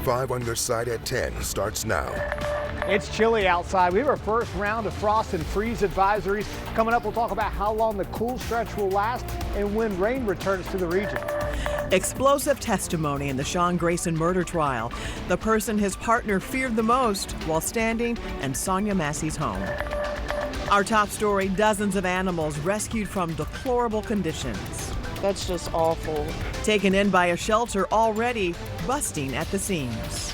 5 on your side at 10 starts now. It's chilly outside. We have our first round of frost and freeze advisories. Coming up, we'll talk about how long the cool stretch will last and when rain returns to the region. Explosive testimony in the Sean Grayson murder trial. The person his partner feared the most while standing in Sonia Massey's home. Our top story, dozens of animals rescued from deplorable conditions. That's just awful. Taken in by a shelter already busting at the seams.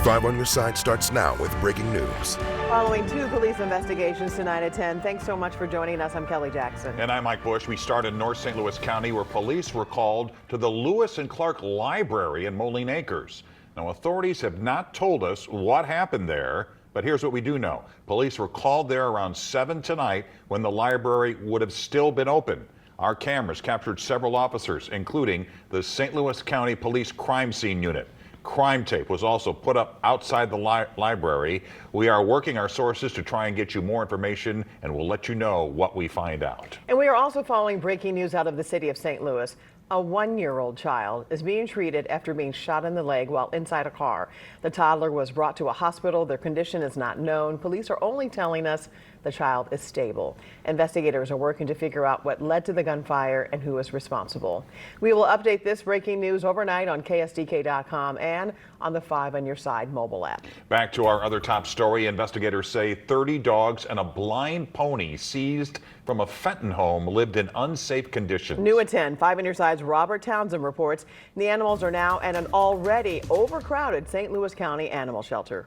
5 on your side starts now with breaking news. Following 2 police investigations tonight at 10. Thanks so much for joining us. I'm Kelly Jackson. And I'm Mike Bush. We start in North St. Louis County, where police were called to the Lewis and Clark Library in Moline Acres. Now, authorities have not told us what happened there, but here's what we do know. Police were called there around 7 tonight when the library would have still been open. Our cameras captured several officers, including the St. Louis County Police Crime Scene Unit. Crime tape was also put up outside the library. We are working our sources to try and get you more information, and we'll let you know what we find out. And we are also following breaking news out of the city of St. Louis. A 1-year-old child is being treated after being shot in the leg while inside a car. The toddler was brought to a hospital. Their condition is not known. Police are only telling us the child is stable. Investigators are working to figure out what led to the gunfire and who is responsible. We will update this breaking news overnight on KSDK.com and on the 5 on Your Side mobile app. Back to our other top story. Investigators say 30 dogs and a blind pony seized from a Fenton home lived in unsafe conditions. New at 10, 5 on Your Side's Robert Townsend reports the animals are now at an already overcrowded St. Louis County animal shelter.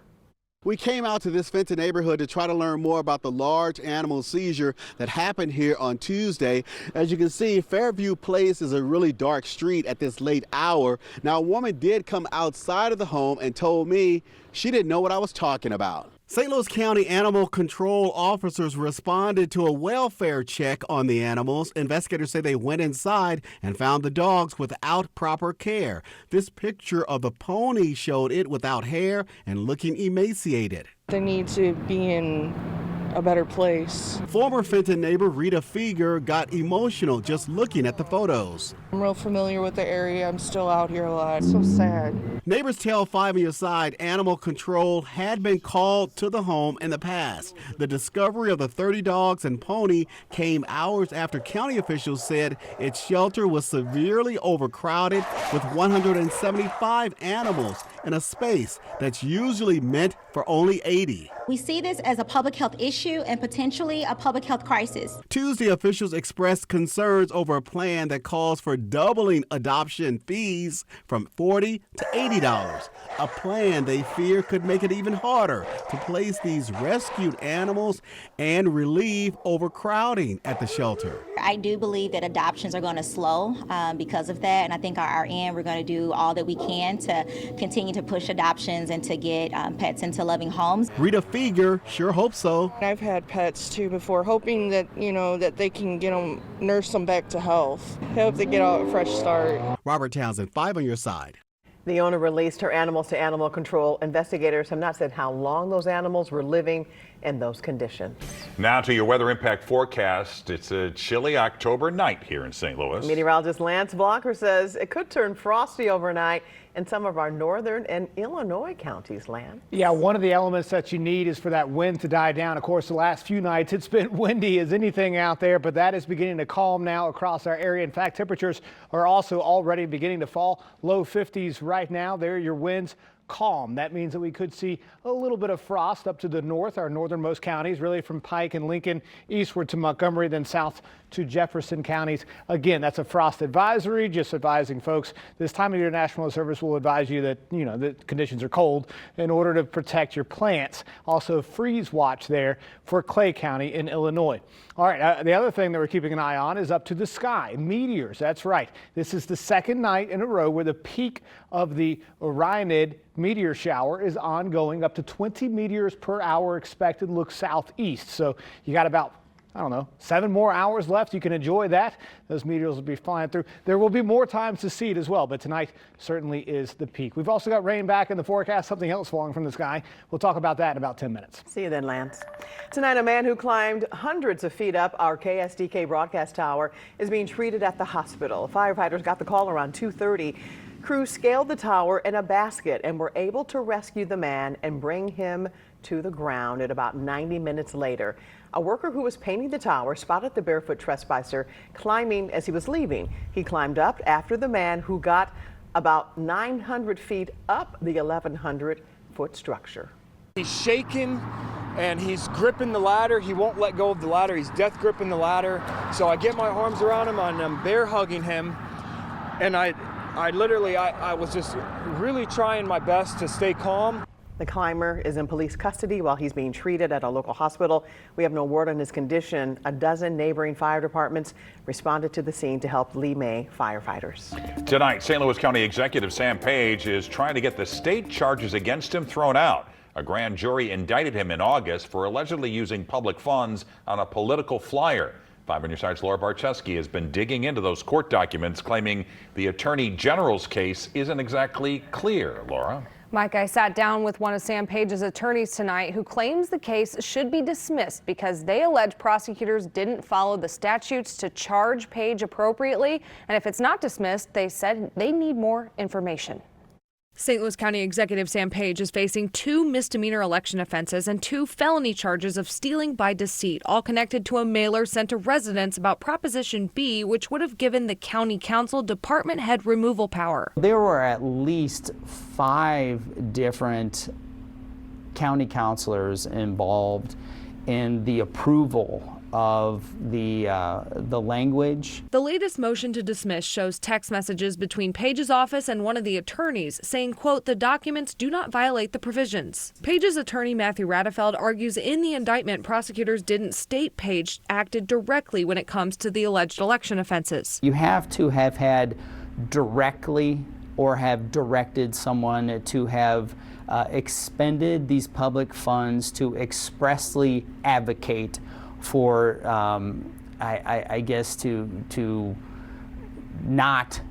We came out to this Fenton neighborhood to try to learn more about the large animal seizure that happened here on Tuesday. As you can see, Fairview Place is a really dark street at this late hour. Now, a woman did come outside of the home and told me she didn't know what I was talking about. St. Louis County animal control officers responded to a welfare check on the animals. Investigators say they went inside and found the dogs without proper care. This picture of the pony showed it without hair and looking emaciated. They need to be in a better place. Former Fenton neighbor Rita Feger got emotional just looking at the photos. I'm real familiar with the area. I'm still out here a lot. It's so sad. Neighbors tell 5 on Your Side animal control had been called to the home in the past. The discovery of the 30 dogs and pony came hours after county officials said its shelter was severely overcrowded with 175 animals in a space that's usually meant for only 80. We see this as a public health issue and potentially a public health crisis. Tuesday, officials expressed concerns over a plan that calls for doubling adoption fees from $40 to $80. A plan they fear could make it even harder to place these rescued animals and relieve overcrowding at the shelter. I do believe that adoptions are going to slow because of that, and I think on our end we're going to do all that we can to continue to push adoptions and to get pets into loving homes. Rita Feger sure hopes so. I've had pets too before, hoping that, that they can get them, nurse them back to health. I hope they get a fresh start. Robert Townsend, 5 on Your Side. The owner released her animals to animal control. Investigators have not said how long those animals were living in those conditions. Now to your weather impact forecast. It's a chilly October night here in St. Louis. Meteorologist Lance Blocker says it could turn frosty overnight in some of our northern and Illinois counties, Lance. Yeah, one of the elements that you need is for that wind to die down. Of course, the last few nights it's been windy as anything out there, but that is beginning to calm now across our area. In fact, temperatures are also already beginning to fall. Low 50s right now. There are your winds. Calm. That means that we could see a little bit of frost up to the north, our northernmost counties, really from Pike and Lincoln eastward to Montgomery, then south to Jefferson counties. Again, that's a frost advisory, just advising folks this time of year. National Service will advise you that, the conditions are cold in order to protect your plants. Also freeze watch there for Clay County in Illinois. All right, the other thing that we're keeping an eye on is up to the sky. Meteors, that's right. This is the second night in a row where the peak of the Orionid meteor shower is ongoing. Up to 20 meteors per hour expected. Look southeast. So you got about I don't know, 7 more hours left. You can enjoy that. Those meteors will be flying through. There will be more times to see it as well, but tonight certainly is the peak. We've also got rain back in the forecast, something else falling from the sky. We'll talk about that in about 10 minutes. See you then, Lance. Tonight, a man who climbed hundreds of feet up our KSDK broadcast tower is being treated at the hospital. Firefighters got the call around 2:30. Crews scaled the tower in a basket and were able to rescue the man and bring him to the ground at about 90 minutes later. A worker who was painting the tower spotted the barefoot trespasser climbing as he was leaving. He climbed up after the man who got about 900 feet up the 1,100-foot structure. He's shaking and he's gripping the ladder. He won't let go of the ladder. He's death gripping the ladder. So I get my arms around him and I'm bear hugging him. And I was just really trying my best to stay calm. The climber is in police custody while he's being treated at a local hospital. We have no word on his condition. A dozen neighboring fire departments responded to the scene to help Lee May firefighters. Tonight, St. Louis County Executive Sam Page is trying to get the state charges against him thrown out. A grand jury indicted him in August for allegedly using public funds on a political flyer. 5 on your side's Laura Barczewski has been digging into those court documents, claiming the Attorney General's case isn't exactly clear. Laura? Mike, I sat down with one of Sam Page's attorneys tonight who claims the case should be dismissed because they allege prosecutors didn't follow the statutes to charge Page appropriately. And if it's not dismissed, they said they need more information. St. Louis County Executive Sam Page is facing 2 misdemeanor election offenses and 2 felony charges of stealing by deceit, all connected to a mailer sent to residents about Proposition B, which would have given the county council department head removal power. There were at least 5 different county councilors involved in the approval of the language. The latest motion to dismiss shows text messages between Page's office and one of the attorneys saying, quote, the documents do not violate the provisions. Page's attorney Matthew Radefeld argues in the indictment prosecutors didn't state Page acted directly when it comes to the alleged election offenses. You have to have had directly or have directed someone to have expended these public funds to expressly advocate for, I guess, to not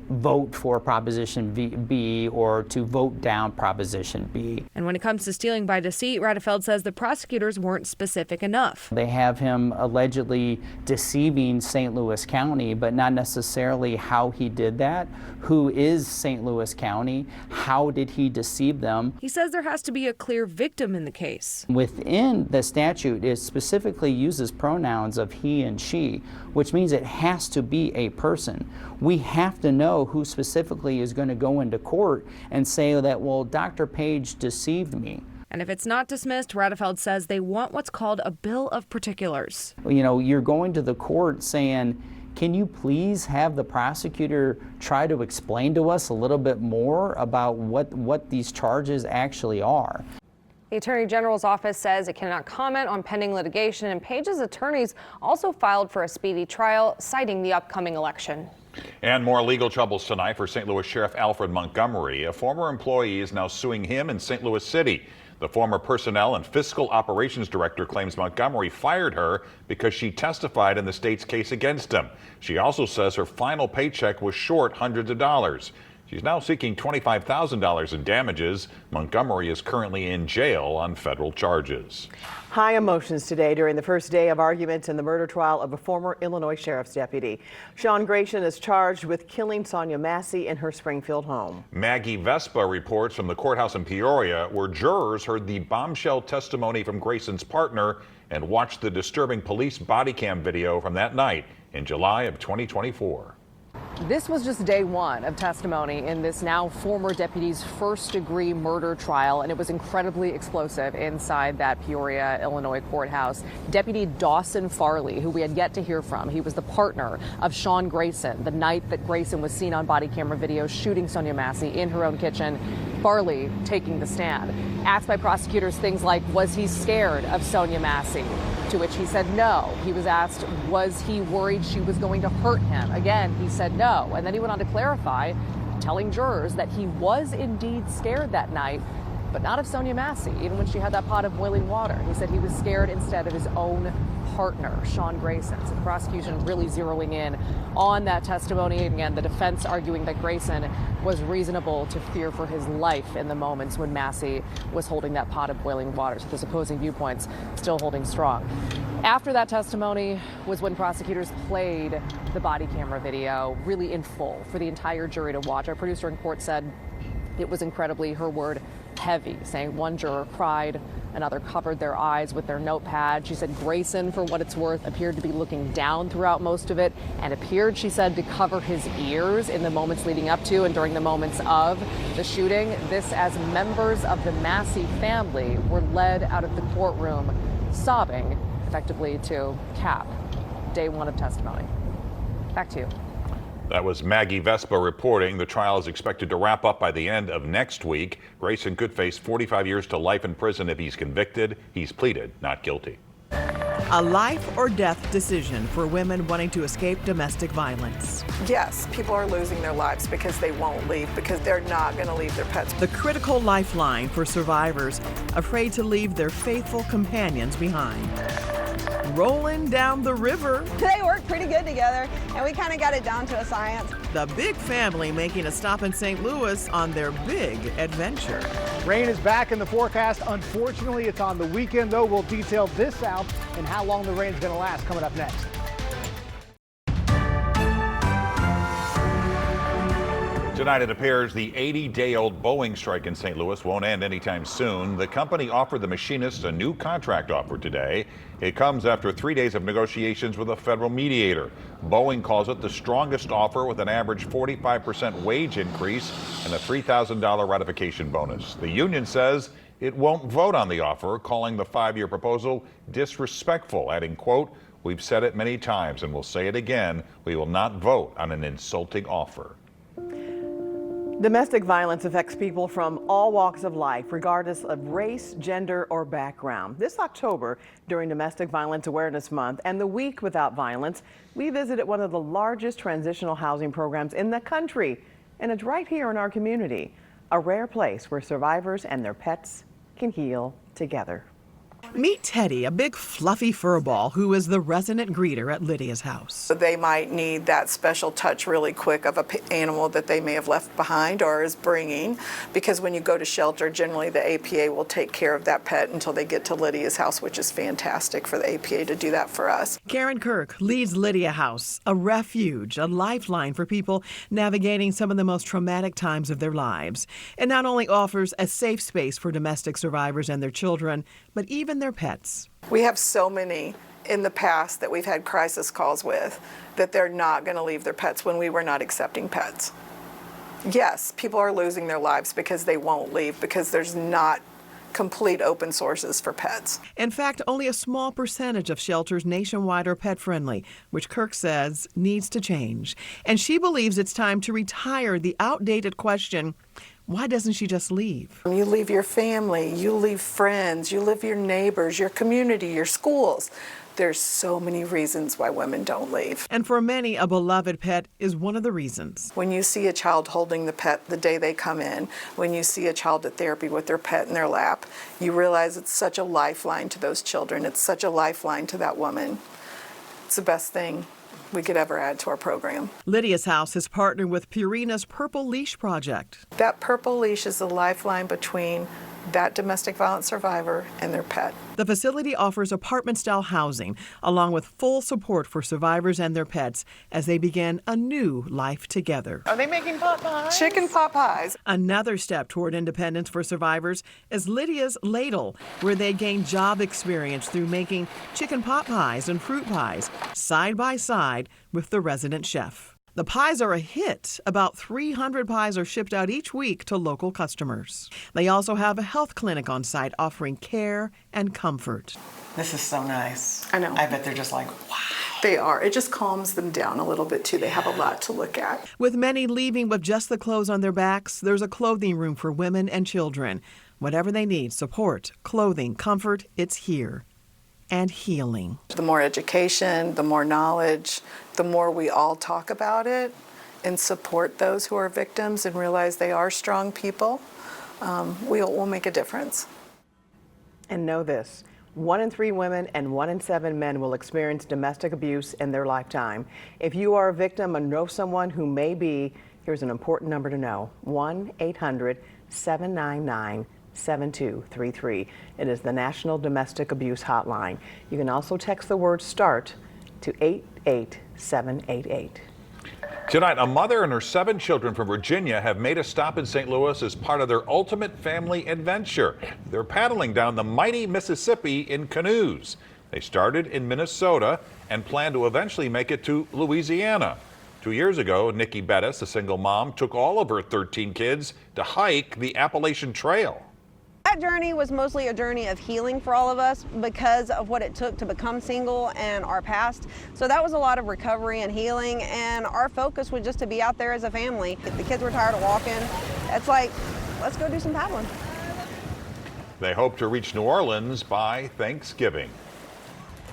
vote for Proposition B or to vote down Proposition B. And when it comes to stealing by deceit, Radefeld says the prosecutors weren't specific enough. They have him allegedly deceiving St. Louis County, but not necessarily how he did that. Who is St. Louis County? How did he deceive them? He says there has to be a clear victim in the case. Within the statute, it specifically uses pronouns of he and she, which means it has to be a person. We have to know who specifically is going to go into court and say that, well, Dr. Page deceived me. And if it's not dismissed, Radefeld says they want what's called a bill of particulars. You know, you're going to the court saying, can you please have the prosecutor try to explain to us a little bit more about what these charges actually are? The Attorney General's office says it cannot comment on pending litigation, and Page's attorneys also filed for a speedy trial, citing the upcoming election. And more legal troubles tonight for St. Louis Sheriff Alfred Montgomery. A former employee is now suing him in St. Louis City. The former personnel and fiscal operations director claims Montgomery fired her because she testified in the state's case against him. She also says her final paycheck was short hundreds of dollars. She's now seeking $25,000 in damages. Montgomery is currently in jail on federal charges. High emotions today during the first day of arguments in the murder trial of a former Illinois sheriff's deputy. Sean Grayson is charged with killing Sonia Massey in her Springfield home. Maggie Vespa reports from the courthouse in Peoria, where jurors heard the bombshell testimony from Grayson's partner and watched the disturbing police body cam video from that night in July of 2024. This was just day 1 of testimony in this now former deputy's first-degree murder trial, and it was incredibly explosive inside that Peoria, Illinois courthouse. Deputy Dawson Farley, who we had yet to hear from, he was the partner of Sean Grayson the night that Grayson was seen on body camera video shooting Sonia Massey in her own kitchen. Farley taking the stand. Asked by prosecutors things like, was he scared of Sonia Massey? To which he said no. He was asked, was he worried she was going to hurt him? Again, he said no. And then he went on to clarify, telling jurors that he was indeed scared that night, but not of Sonia Massey, even when she had that pot of boiling water. He said he was scared instead of his own partner, Sean Grayson. So the prosecution really zeroing in on that testimony. Again, the defense arguing that Grayson was reasonable to fear for his life in the moments when Massey was holding that pot of boiling water. So those opposing viewpoints still holding strong. After that testimony was when prosecutors played the body camera video really in full for the entire jury to watch. Our producer in court said it was incredibly, her word, heavy, saying one juror cried, another covered their eyes with their notepad. She said Grayson, for what it's worth, appeared to be looking down throughout most of it and appeared, she said, to cover his ears in the moments leading up to and during the moments of the shooting. This as members of the Massey family were led out of the courtroom sobbing, effectively to cap day one of testimony. Back to you. That was Maggie Vespa reporting. The trial is expected to wrap up by the end of next week. Grayson could face 45 years to life in prison if he's convicted. He's pleaded not guilty. A life or death decision for women wanting to escape domestic violence. Yes, people are losing their lives because they won't leave, because they're not going to leave their pets. The critical lifeline for survivors afraid to leave their faithful companions behind. Rolling down the river. They work pretty good together, and we kind of got it down to a science. The big family making a stop in St. Louis on their big adventure. Rain is back in the forecast. Unfortunately, it's on the weekend, though. We'll detail this out and how long the rain's going to last coming up next. Tonight, it appears the 80-day-old Boeing strike in St. Louis won't end anytime soon. The company offered the machinists a new contract offer today. It comes after 3 days of negotiations with a federal mediator. Boeing calls it the strongest offer, with an average 45% wage increase and a $3,000 ratification bonus. The union says it won't vote on the offer, calling the 5-year proposal disrespectful, adding, quote, "We've said it many times and we'll say it again. We will not vote on an insulting offer." Domestic violence affects people from all walks of life, regardless of race, gender, or background. This October, during Domestic Violence Awareness Month and the Week Without Violence, we visited one of the largest transitional housing programs in the country. And it's right here in our community, a rare place where survivors and their pets can heal together. Meet Teddy, a big fluffy fur ball who is the resident greeter at Lydia's house. They might need that special touch really quick of an animal that they may have left behind or is bringing, because when you go to shelter, generally the APA will take care of that pet until they get to Lydia's house, which is fantastic for the APA to do that for us. Karen Kirk leads Lydia House, a refuge, a lifeline for people navigating some of the most traumatic times of their lives. It not only offers a safe space for domestic survivors and their children, but even their pets. We have so many in the past that we've had crisis calls with that they're not going to leave their pets when we were not accepting pets. Yes, people are losing their lives because they won't leave, because there's not complete open sources for pets. In fact, only a small percentage of shelters nationwide are pet friendly, which Kirk says needs to change. And she believes it's time to retire the outdated question, why doesn't she just leave? You leave your family, you leave friends, you leave your neighbors, your community, your schools. There's so many reasons why women don't leave. And for many, a beloved pet is one of the reasons. When you see a child holding the pet the day they come in, when you see a child at therapy with their pet in their lap, you realize it's such a lifeline to those children. It's such a lifeline to that woman. It's the best thing we could ever add to our program. Lydia's House has partnered with Purina's Purple Leash Project. That Purple Leash is the lifeline between that domestic violence survivor and their pet. The facility offers apartment-style housing, along with full support for survivors and their pets as they begin a new life together. Are they making pot pies? Chicken pot pies. Another step toward independence for survivors is Lydia's Ladle, where they gain job experience through making chicken pot pies and fruit pies side by side with the resident chef. The pies are a hit. About 300 pies are shipped out each week to local customers. They also have a health clinic on site offering care and comfort. This is so nice. I know. I bet they're just like, wow. They are. It just calms them down a little bit, too. They have a lot to look at. With many leaving with just the clothes on their backs, there's a clothing room for women and children. Whatever they need, support, clothing, comfort, it's here. And healing. The more education, the more knowledge, the more we all talk about it and support those who are victims and realize they are strong people, we'll make a difference. And know this, 1 in 3 women and 1 in 7 men will experience domestic abuse in their lifetime. If you are a victim or know someone who may be, here's an important number to know: 1-800-799-7233. It is the National Domestic Abuse Hotline. You can also text the word START to 88788. Tonight, a mother and her 7 children from Virginia have made a stop in St. Louis as part of their ultimate family adventure. They're paddling down the mighty Mississippi in canoes. They started in Minnesota and plan to eventually make it to Louisiana. 2 years ago, Nikki Bettis, a single mom, took all of her 13 kids to hike the Appalachian Trail. That journey was mostly a journey of healing for all of us because of what it took to become single and our past. So that was a lot of recovery and healing, and our focus was just to be out there as a family. If the kids were tired of walking, it's like, let's go do some paddling. They hope to reach New Orleans by Thanksgiving.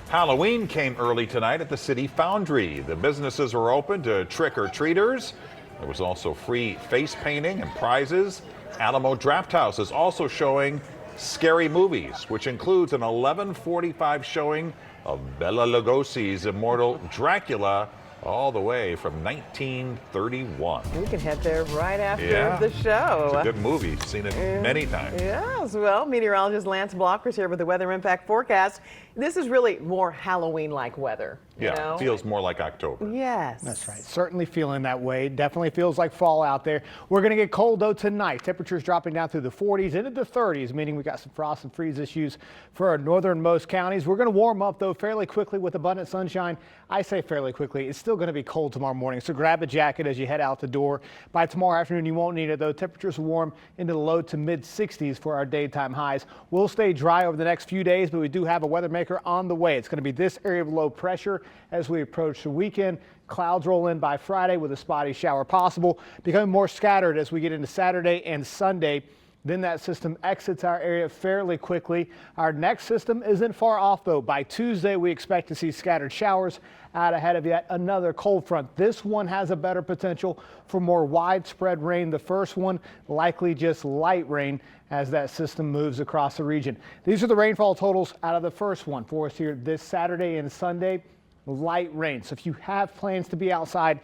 Halloween came early tonight at the City Foundry. The businesses were open to trick-or-treaters. There was also free face painting and prizes. Alamo Drafthouse is also showing scary movies, which includes an 11:45 showing of Bela Lugosi's immortal Dracula, all the way from 1931. We can head there right after Yeah. the show. It's a good movie. Seen it many times. Yes, well, meteorologist Lance Blockers here with the weather impact forecast. This is really more Halloween-like weather. You Yeah, know? feels more like October. Yes. That's right. Certainly feeling that way. Definitely feels like fall out there. We're going to get cold, though, tonight. Temperatures dropping down through the 40s into the 30s, meaning we got some frost and freeze issues for our northernmost counties. We're going to warm up, though, fairly quickly with abundant sunshine. I say fairly quickly. It's still going to be cold tomorrow morning, so grab a jacket as you head out the door. By tomorrow afternoon, you won't need it, though. Temperatures warm into the low to mid 60s for our daytime highs. We'll stay dry over the next few days, but we do have a weather maker on the way. It's going to be this area of low pressure as we approach the weekend. Clouds roll in by Friday with a spotty shower possible, becoming more scattered as we get into Saturday and Sunday. Then that system exits our area fairly quickly. Our next system isn't far off, though. By Tuesday, we expect to see scattered showers out ahead of yet another cold front. This one has a better potential for more widespread rain. The first one likely just light rain as that system moves across the region. These are the rainfall totals out of the first one for us here this Saturday and Sunday. Light rain. So if you have plans to be outside,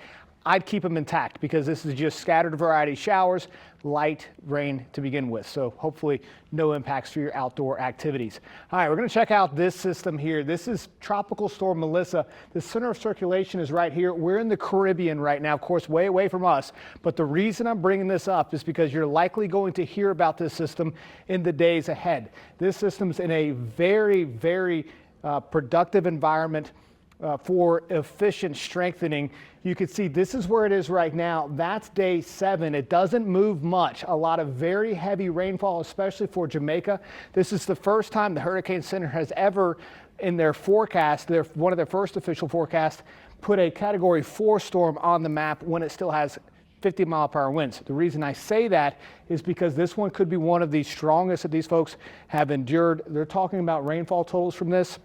I'd keep them intact because this is just scattered variety showers, light rain to begin with. So hopefully no impacts for your outdoor activities. All right, we're going to check out this system here. This is Tropical Storm Melissa. The center of circulation is right here. We're in the Caribbean right now, of course, way away from us. But the reason I'm bringing this up is because you're likely going to hear about this system in the days ahead. This system's in a very, very productive environment for efficient strengthening. You can see this is where it is right now. That's day 7. It doesn't move much. A lot of very heavy rainfall, especially for Jamaica. This is the first time the Hurricane Center has ever, in their forecast, one of their first official forecasts, put a Category 4 storm on the map when it still has 50-mile-per-hour winds. The reason I say that is because this one could be one of the strongest that these folks have endured. They're talking about rainfall totals from this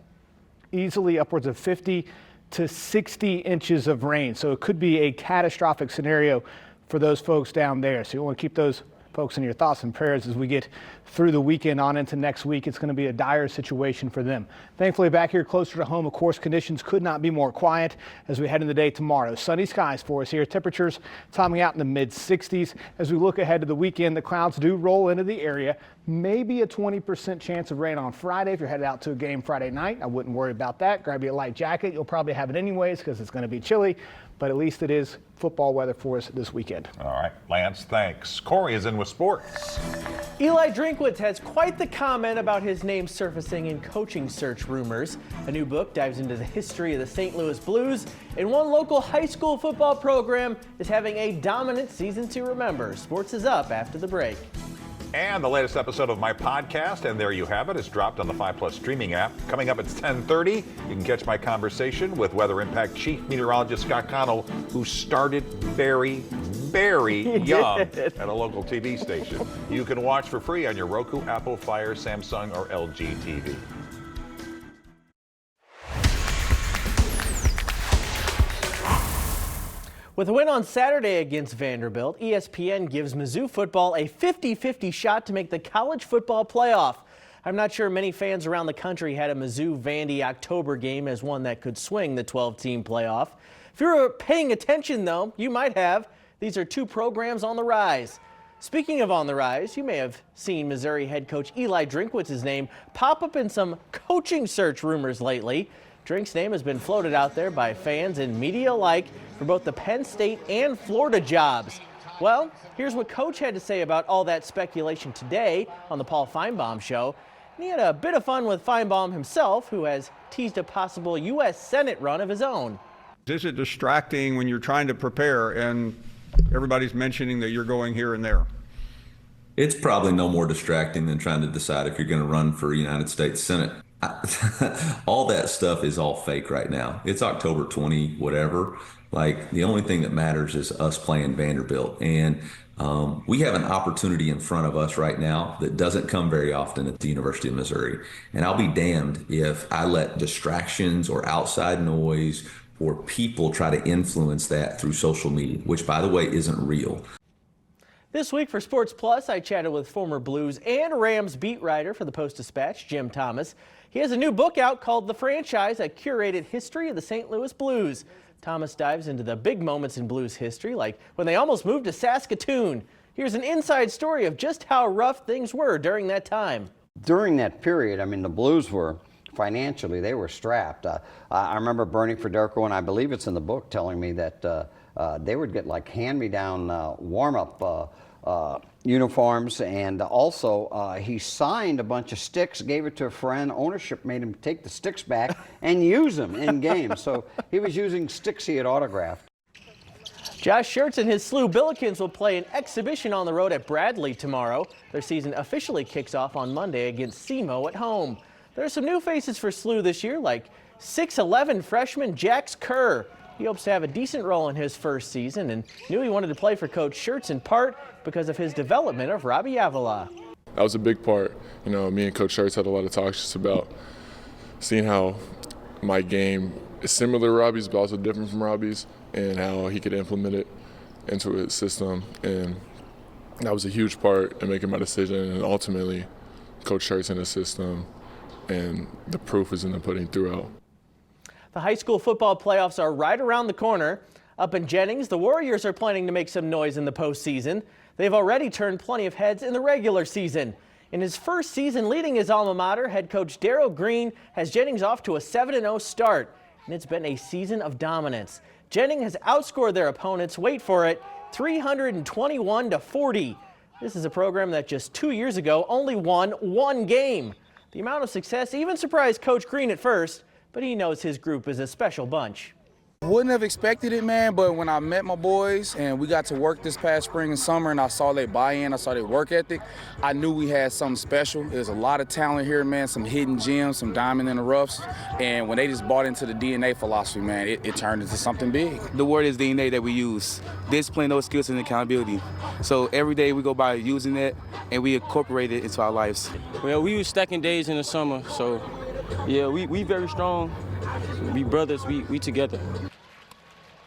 easily upwards of 50 to 60 inches of rain. So it could be a catastrophic scenario for those folks down there. So you want to keep those folks in your thoughts and prayers as we get through the weekend on into next week. It's going to be a dire situation for them. Thankfully, back here closer to home, of course, conditions could not be more quiet as we head into the day tomorrow. Sunny skies for us here. Temperatures topping out in the mid 60s. As we look ahead to the weekend, the clouds do roll into the area. Maybe a 20% chance of rain on Friday if you're headed out to a game Friday night. I wouldn't worry about that. Grab you a light jacket. You'll probably have it anyways because it's going to be chilly, but at least it is football weather for us this weekend. All right, Lance, thanks. Corey is in with sports. Eli Drinkwitz has quite the comment about his name surfacing in coaching search rumors. A new book dives into the history of the St. Louis Blues, and one local high school football program is having a dominant season to remember. Sports is up after the break. And the latest episode of my podcast, and there you have it, is dropped on the 5+ streaming app. Coming up at 10:30, you can catch my conversation with Weather Impact Chief Meteorologist Scott Connell, who started very, very young at a local TV station. You can watch for free on your Roku, Apple, Fire, Samsung, or LG TV. With a win on Saturday against Vanderbilt, ESPN gives Mizzou football a 50-50 shot to make the college football playoff. I'm not sure many fans around the country had a Mizzou-Vandy October game as one that could swing the 12-team playoff. If you were paying attention, though, you might have. These are two programs on the rise. Speaking of on the rise, you may have seen Missouri head coach Eli Drinkwitz's name pop up in some coaching search rumors lately. Drink's name has been floated out there by fans and media alike for both the Penn State and Florida jobs. Well, here's what Coach had to say about all that speculation today on the Paul Feinbaum Show. And he had a bit of fun with Feinbaum himself, who has teased a possible U.S. Senate run of his own. Is it distracting when you're trying to prepare and everybody's mentioning that you're going here and there? It's probably no more distracting than trying to decide if you're going to run for United States Senate. All that stuff is all fake right now. It's October 20, whatever. Like, the only thing that matters is us playing Vanderbilt. And we have an opportunity in front of us right now that doesn't come very often at the University of Missouri. And I'll be damned if I let distractions or outside noise or people try to influence that through social media, which, by the way, isn't real. This week for Sports Plus, I chatted with former Blues and Rams beat writer for the Post-Dispatch, Jim Thomas. He has a new book out called The Franchise, a curated history of the St. Louis Blues. Thomas dives into the big moments in Blues history, like when they almost moved to Saskatoon. Here's an inside story of just how rough things were during that time. During that period, I mean, the Blues were financially, they were strapped. I remember Bernie Federico, and I believe it's in the book, telling me that they would get like hand-me-down warm-up uniforms, and also he signed a bunch of sticks, gave it to a friend. Ownership made him take the sticks back and use them in games. So he was using sticks he had autographed. Josh Schertz and his SLU Billikens will play an exhibition on the road at Bradley tomorrow. Their season officially kicks off on Monday against SEMO at home. There are some new faces for SLU this year, like 6'11" freshman Jax Kerr. He hopes to have a decent role in his first season and knew he wanted to play for Coach Schertz in part because of his development of Robbie Avila. That was a big part. You know, me and Coach Schertz had a lot of talks just about seeing how my game is similar to Robbie's but also different from Robbie's, and how he could implement it into his system. And that was a huge part in making my decision, and ultimately Coach Schertz in his system, and the proof is in the pudding throughout. The high school football playoffs are right around the corner. Up in Jennings, the Warriors are planning to make some noise in the postseason. They've already turned plenty of heads in the regular season. In his first season leading his alma mater, head coach Darryl Green has Jennings off to a 7-0 start, and it's been a season of dominance. Jennings has outscored their opponents, wait for it, 321-40. This is a program that just 2 years ago only won one game. The amount of success even surprised Coach Green at first, but he knows his group is a special bunch. Wouldn't have expected it, man, but when I met my boys and we got to work this past spring and summer and I saw their buy-in, I saw their work ethic, I knew we had something special. There's a lot of talent here, man, some hidden gems, some diamond in the roughs, and when they just bought into the DNA philosophy, man, it turned into something big. The word is DNA that we use. Discipline, those skills, and accountability. So every day we go by using that and we incorporate it into our lives. Well, we use stacking days in the summer, so yeah, we very strong. We brothers, we together. A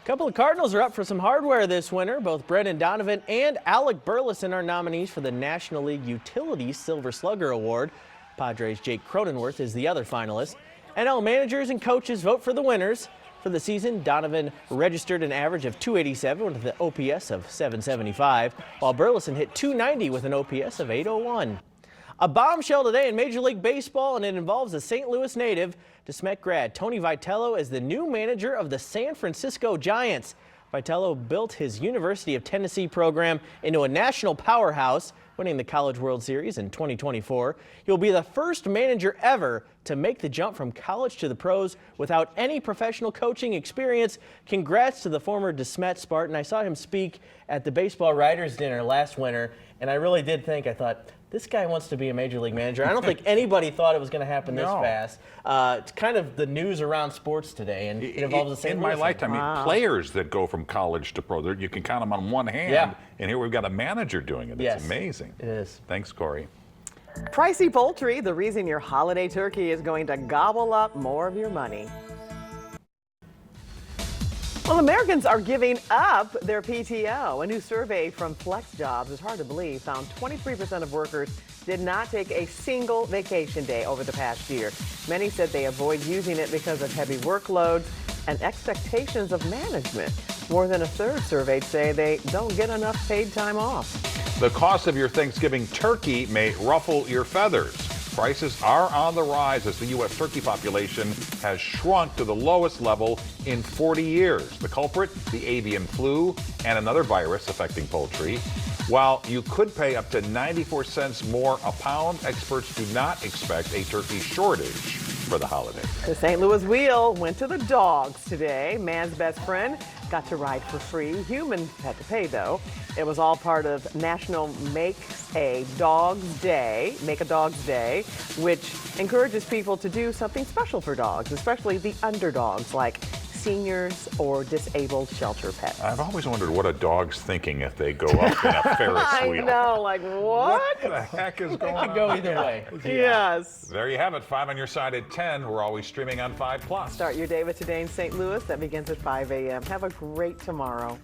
couple of Cardinals are up for some hardware this winter. Both Brendan Donovan and Alec Burleson are nominees for the National League Utilities Silver Slugger Award. Padres' Jake Cronenworth is the other finalist. NL managers and coaches vote for the winners. For the season, Donovan registered an average of .287 with an OPS of .775, while Burleson hit .290 with an OPS of .801. A bombshell today in Major League Baseball, and it involves a St. Louis native. DeSmet grad Tony Vitello is the new manager of the San Francisco Giants. Vitello built his University of Tennessee program into a national powerhouse, winning the College World Series in 2024. He'll be the first manager ever to make the jump from college to the pros without any professional coaching experience. Congrats to the former DeSmet Spartan. I saw him speak at the Baseball Writers Dinner last winter, and I really did think, I thought, this guy wants to be a major league manager. I don't think anybody thought it was going to happen this fast. It's kind of the news around sports today, and it involves the same. In my lifetime, players that go from college to pro, you can count them on one hand. And here we've got a manager doing it. It's amazing. It is. Thanks, Corey. Pricey poultry, the reason your holiday turkey is going to gobble up more of your money. Well, Americans are giving up their PTO. A new survey from FlexJobs, it's hard to believe, found 23% of workers did not take a single vacation day over the past year. Many said they avoid using it because of heavy workloads and expectations of management. More than a third surveyed say they don't get enough paid time off. The cost of your Thanksgiving turkey may ruffle your feathers. Prices are on the rise as the U.S. turkey population has shrunk to the lowest level in 40 years. The culprit, the avian flu, and another virus affecting poultry. While you could pay up to 94 cents more a pound, experts do not expect a turkey shortage for the holiday. The St. Louis Wheel went to the dogs today. Man's best friend got to ride for free. Humans had to pay, though. It was all part of National Make a Dog's Day, which encourages people to do something special for dogs, especially the underdogs like seniors or disabled shelter pets. I've always wondered what a dog's thinking if they go up in a Ferris wheel. I know, like what? What the heck is going on? It could go either way. Yes. There you have it, 5 on your side at 10. We're always streaming on 5+. Start your day with Today in St. Louis. That begins at 5 a.m. Have a great tomorrow.